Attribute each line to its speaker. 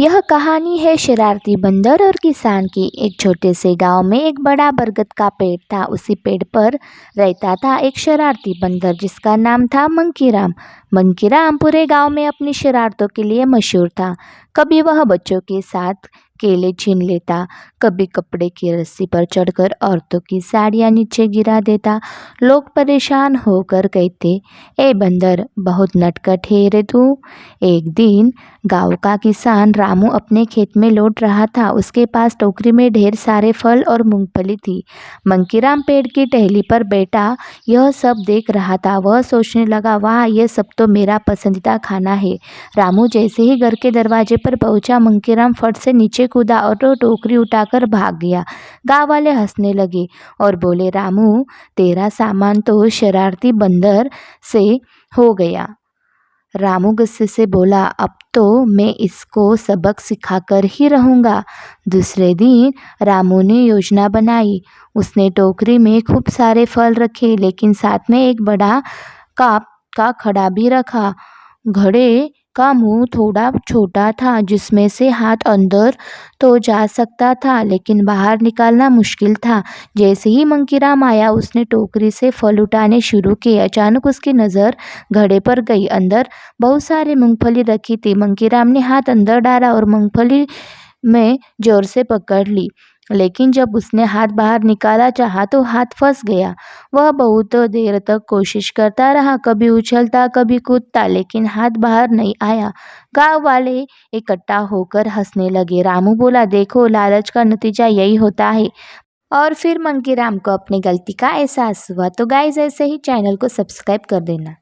Speaker 1: यह कहानी है शरारती बंदर और किसान की। एक छोटे से गांव में एक बड़ा बरगद का पेड़ था। उसी पेड़ पर रहता था एक शरारती बंदर जिसका नाम था मंकीराम। मंकीराम पूरे गांव में अपनी शरारतों के लिए मशहूर था। कभी वह बच्चों के साथ केले छीन लेता, कभी कपड़े की रस्सी पर चढ़कर औरतों की साड़ियां नीचे गिरा देता। लोग परेशान होकर कहते, ए बंदर, बहुत नटखट है रे तू। एक दिन गांव का किसान रामू अपने खेत में लौट रहा था। उसके पास टोकरी में ढेर सारे फल और मूंगफली थी। मंकीराम पेड़ की टहनी पर बैठा यह सब देख रहा था। वह सोचने लगा, वाह, यह सब तो मेरा पसंदीदा खाना है। रामू जैसे ही घर के दरवाजे पर पहुंचा, मंकीराम फट से नीचे कूदा और तो टोकरी उठाकर भाग गया। गांव वाले हंसने लगे और बोले, रामू, तेरा सामान तो शरारती बंदर से हो गया। रामू गुस्से से बोला, अब तो मैं इसको सबक सिखाकर ही रहूँगा। दूसरे दिन रामू ने योजना बनाई। उसने टोकरी में खूब सारे फल रखे, लेकिन साथ में एक बड़ा काप का खड़ा भी रखा। घड़े का मुंह थोड़ा छोटा था, जिसमें से हाथ अंदर तो जा सकता था, लेकिन बाहर निकालना मुश्किल था। जैसे ही मंकीराम आया, उसने टोकरी से फल उठाने शुरू किए। अचानक उसकी नज़र घड़े पर गई। अंदर बहुत सारी मूंगफली रखी थी। मंकीराम ने हाथ अंदर डाला और मूंगफली में जोर से पकड़ ली, लेकिन जब उसने हाथ बाहर निकाला चाहा तो हाथ फंस गया। वह बहुत देर तक कोशिश करता रहा, कभी उछलता कभी कूदता, लेकिन हाथ बाहर नहीं आया। गांव वाले इकट्ठा होकर हंसने लगे। रामू बोला, देखो, लालच का नतीजा यही होता है। और फिर मंकीराम को अपनी गलती का एहसास हुआ। तो गाइस, ऐसे ही चैनल को सब्सक्राइब कर देना।